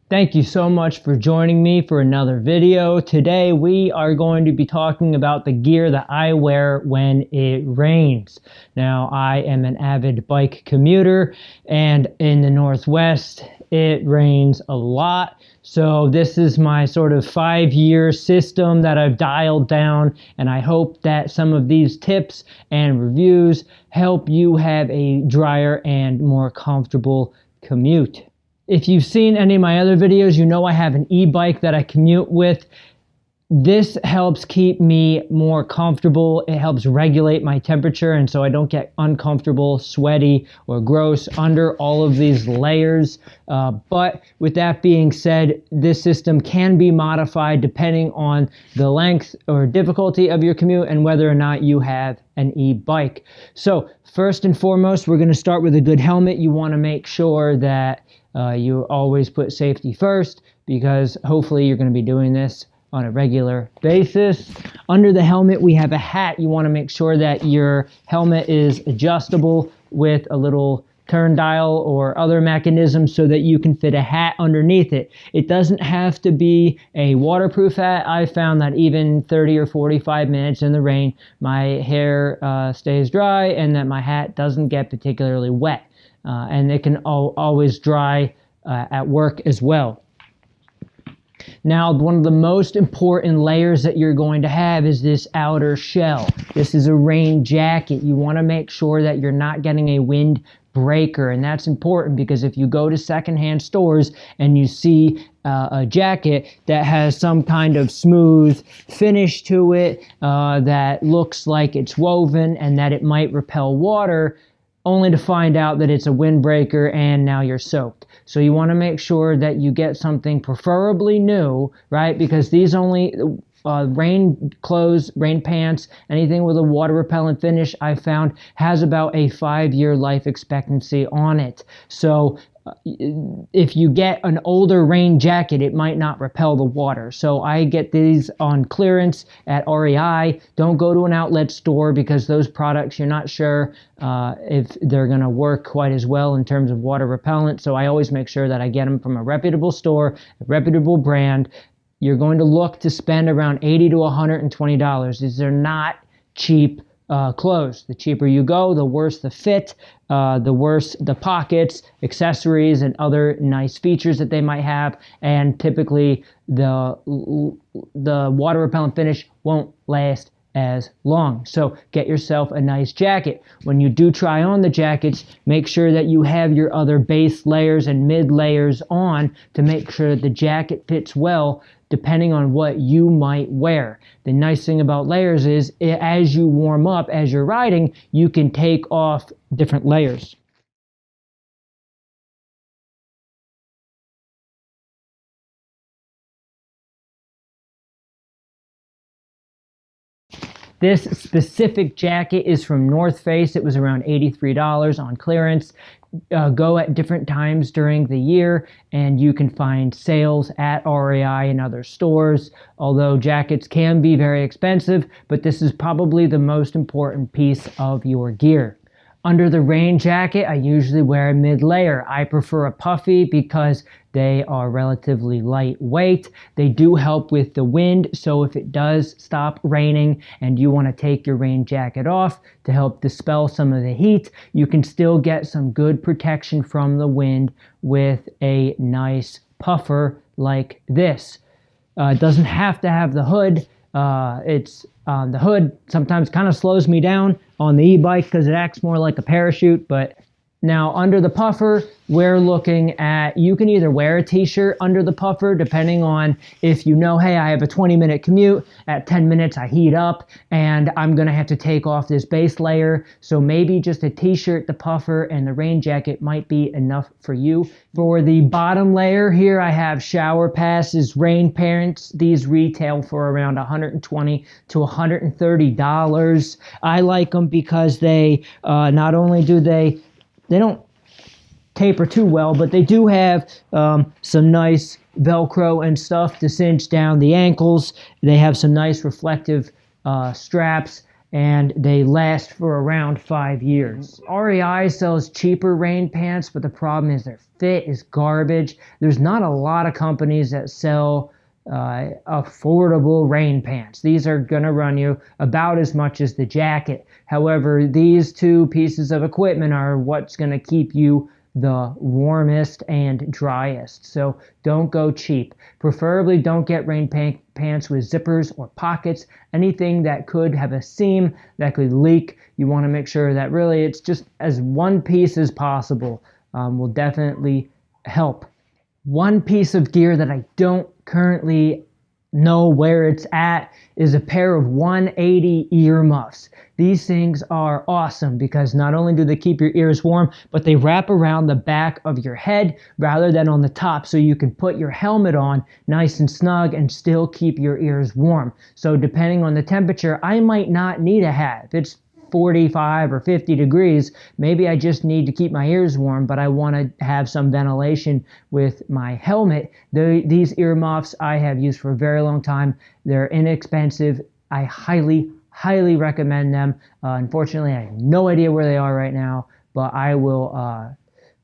Thank you so much for joining me for another video. Today we are going to be talking about the gear that I wear when it rains. Now, I am an avid bike commuter, and in the Northwest it rains a lot. So this is my sort of 5-year system that I've dialed down, and I hope that some of these tips and reviews help you have a drier and more comfortable commute. If you've seen any of my other videos, you know I have an e-bike that I commute with. This helps keep me more comfortable. It helps regulate my temperature, and so I don't get uncomfortable, sweaty, or gross under all of these layers. But with that being said, this system can be modified depending on the length or difficulty of your commute and whether or not you have an e-bike. So first and foremost, we're going to start with a good helmet. You want to make sure that you always put safety first, because hopefully you're going to be doing this on a regular basis. Under the helmet, we have a hat. You want to make sure that your helmet is adjustable with a little turn dial or other mechanism so that you can fit a hat underneath it. It doesn't have to be a waterproof hat. I found that even 30 or 45 minutes in the rain, my hair stays dry and that my hat doesn't get particularly wet. And it can always dry at work as well. Now, one of the most important layers that you're going to have is this outer shell. This is a rain jacket. You want to make sure that you're not getting a wind breaker, and that's important because if you go to secondhand stores and you see a jacket that has some kind of smooth finish to it, that looks like it's woven and that it might repel water, only to find out that it's a windbreaker and now you're soaked. So you want to make sure that you get something preferably new, right? Because these only rain clothes, rain pants, anything with a water repellent finish, I found has about a 5-year life expectancy on it. So if you get an older rain jacket, it might not repel the water. So I get these on clearance at REI. Don't go to an outlet store because those products, you're not sure if they're going to work quite as well in terms of water repellent. So I always make sure that I get them from a reputable store, a reputable brand. You're going to look to spend around $80 to $120. These are not cheap clothes. The cheaper you go, the worse the fit, the worse the pockets, accessories, and other nice features that they might have. And typically, the water repellent finish won't last as long. So get yourself a nice jacket. When you do try on the jackets, make sure that you have your other base layers and mid layers on to make sure that the jacket fits well depending on what you might wear. The nice thing about layers is as you warm up, as you're riding, you can take off different layers. This specific jacket is from North Face. It was around $83 on clearance. Go at different times during the year and you can find sales at REI and other stores. Although jackets can be very expensive, but this is probably the most important piece of your gear. Under the rain jacket, I usually wear a mid-layer. I prefer a puffy because they are relatively lightweight. They do help with the wind, so if it does stop raining and you want to take your rain jacket off to help dispel some of the heat, you can still get some good protection from the wind with a nice puffer like this. It doesn't have to have the hood. The hood sometimes kind of slows me down on the e-bike because it acts more like a parachute, but now under the puffer, we're looking at, you can either wear a t-shirt under the puffer depending on if you know, hey, I have a 20-minute commute, at 10 minutes I heat up and I'm gonna have to take off this base layer, so maybe just a t-shirt, the puffer, and the rain jacket might be enough for you. For the bottom layer here, I have shower passes, rain pants. These retail for around $120 to $130. I like them because they not only do they don't taper too well, but they do have some nice Velcro and stuff to cinch down the ankles. They have some nice reflective straps, and they last for around 5 years. REI sells cheaper rain pants, but the problem is their fit is garbage. There's not a lot of companies that sell affordable rain pants. These are going to run you about as much as the jacket. However, these two pieces of equipment are what's going to keep you the warmest and driest. So don't go cheap. Preferably don't get rain pants with zippers or pockets. Anything that could have a seam, that could leak. You want to make sure that really it's just as one piece as possible. Will definitely help. One piece of gear that I don't currently know where it's at is a pair of 180 earmuffs. These things are awesome because not only do they keep your ears warm, but they wrap around the back of your head rather than on the top, so you can put your helmet on nice and snug and still keep your ears warm. So depending on the temperature, I might not need a hat. If it's 45 or 50 degrees, maybe I just need to keep my ears warm, but I want to have some ventilation with my helmet. These earmuffs I have used for a very long time. They're inexpensive. I highly recommend them. Unfortunately, I have no idea where they are right now, but I will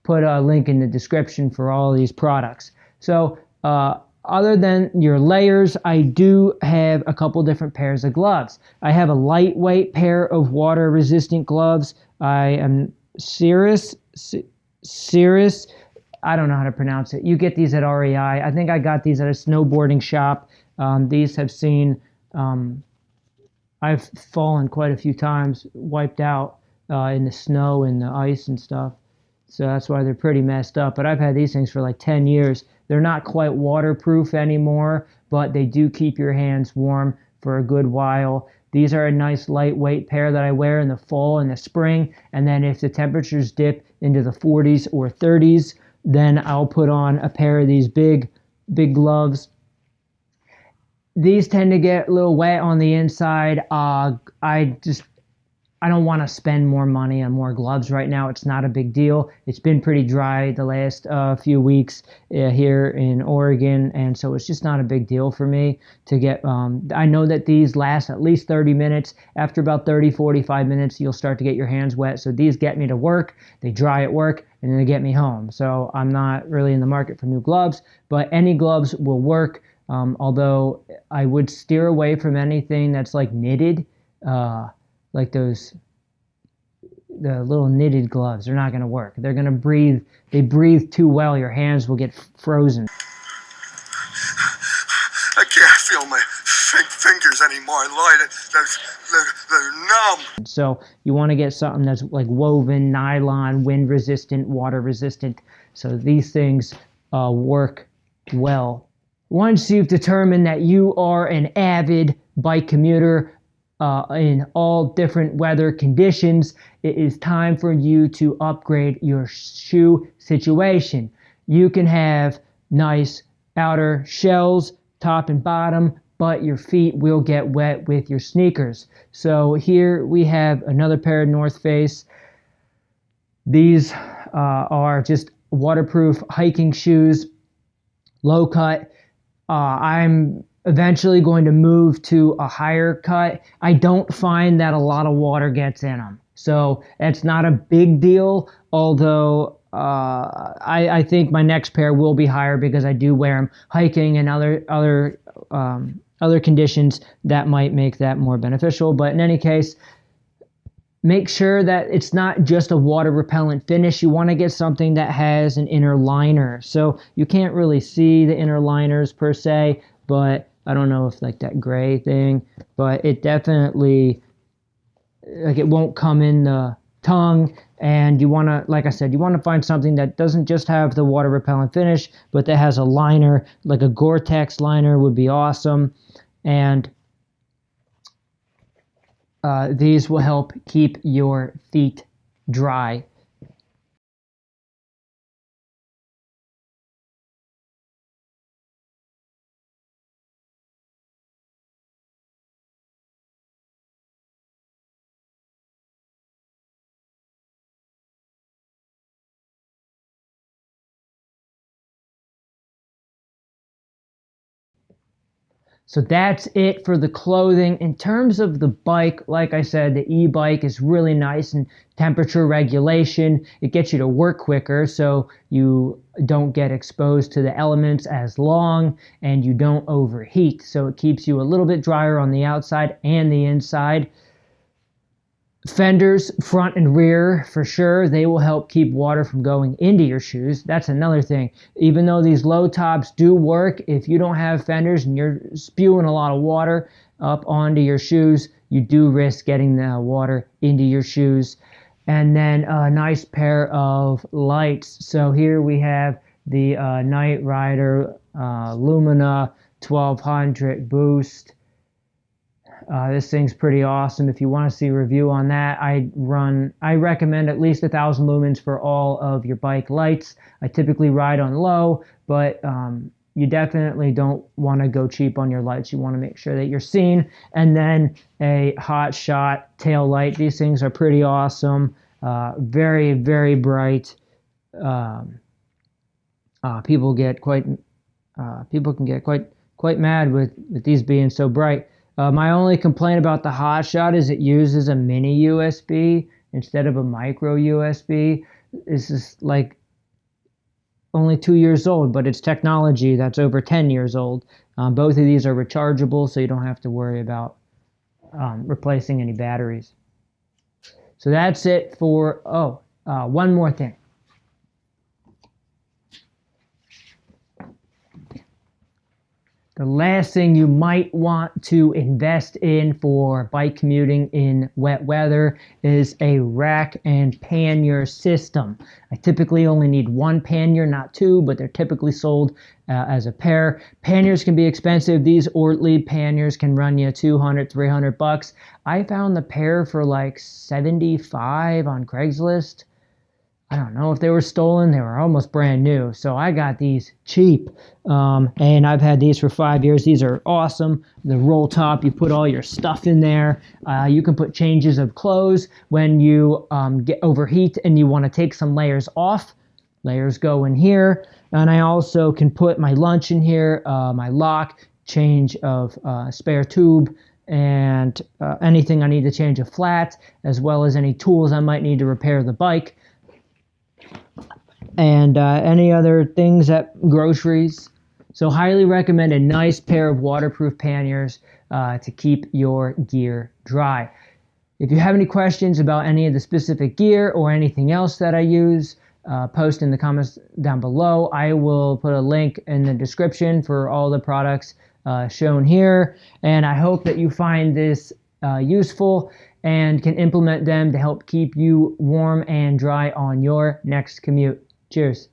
put a link in the description for all of these products. So other than your layers, I do have a couple different pairs of gloves. I have a lightweight pair of water-resistant gloves. I am Cirrus. I don't know how to pronounce it. You get these at REI. I think I got these at a snowboarding shop. These have seen, I've fallen quite a few times, wiped out in the snow and the ice and stuff. So that's why they're pretty messed up. But I've had these things for like 10 years. They're not quite waterproof anymore, but they do keep your hands warm for a good while. These are a nice lightweight pair that I wear in the fall and the spring. And then if the temperatures dip into the 40s or 30s, then I'll put on a pair of these big gloves. These tend to get a little wet on the inside. I don't want to spend more money on more gloves right now. It's not a big deal. It's been pretty dry the last few weeks here in Oregon, and so it's just not a big deal for me to get. I know that these last at least 30 minutes. After about 30-45 minutes, you'll start to get your hands wet. So these get me to work, they dry at work, and then they get me home. So I'm not really in the market for new gloves, but any gloves will work. Although I would steer away from anything that's like knitted. Like the little knitted gloves, they're not going to work. They're going to breathe. They breathe too well. Your hands will get frozen. I can't feel my fingers anymore. They're numb. So you want to get something that's like woven, nylon, wind resistant, water resistant. So these things work well. Once you've determined that you are an avid bike commuter, in all different weather conditions, it is time for you to upgrade your shoe situation. You can have nice outer shells, top and bottom, but your feet will get wet with your sneakers. So here we have another pair of North Face. These are just waterproof hiking shoes, low cut. I'm eventually going to move to a higher cut. I don't find that a lot of water gets in them. So it's not a big deal, although I think my next pair will be higher because I do wear them hiking and other conditions that might make that more beneficial. But in any case, make sure that it's not just a water repellent finish. You want to get something that has an inner liner. So you can't really see the inner liners per se, but I don't know if like that gray thing, but it definitely, like, it won't come in the tongue. And you want to, like I said, you want to find something that doesn't just have the water repellent finish, but that has a liner. Like a Gore-Tex liner would be awesome. And these will help keep your feet dry. So that's it for the clothing. In terms of the bike, like I said, the e-bike is really nice and temperature regulation. It gets you to work quicker so you don't get exposed to the elements as long and you don't overheat. So it keeps you a little bit drier on the outside and the inside. Fenders, front and rear, for sure, they will help keep water from going into your shoes. That's another thing. Even though these low tops do work, if you don't have fenders and you're spewing a lot of water up onto your shoes, you do risk getting the water into your shoes. And then a nice pair of lights. So here we have the Night Rider Lumina 1200 Boost. This thing's pretty awesome. If you want to see a review on that, I recommend at least 1,000 lumens for all of your bike lights. I typically ride on low, but you definitely don't want to go cheap on your lights. You want to make sure that you're seen. And then a hot shot tail light. These things are pretty awesome. Very, very bright. People can get quite mad with these being so bright. My only complaint about the hot shot is it uses a mini USB instead of a micro USB. This is like only 2 years old, but it's technology that's over 10 years old. Both of these are rechargeable, so you don't have to worry about replacing any batteries. So that's it for, one more thing. The last thing you might want to invest in for bike commuting in wet weather is a rack and pannier system. I typically only need one pannier, not two, but they're typically sold as a pair. Panniers can be expensive. These Ortlieb panniers can run you $200, $300. I found the pair for like $75 on Craigslist. I don't know if they were stolen. They were almost brand new. So I got these cheap. And I've had these for 5 years. These are awesome. The roll top, you put all your stuff in there. You can put changes of clothes when you get overheat and you want to take some layers off. Layers go in here. And I also can put my lunch in here, my lock, change of spare tube, and anything I need to change a flat, as well as any tools I might need to repair the bike. And any other things groceries. So highly recommend a nice pair of waterproof panniers to keep your gear dry. If you have any questions about any of the specific gear or anything else that I use, post in the comments down below. I will put a link in the description for all the products shown here. And I hope that you find this useful and can implement them to help keep you warm and dry on your next commute. Cheers.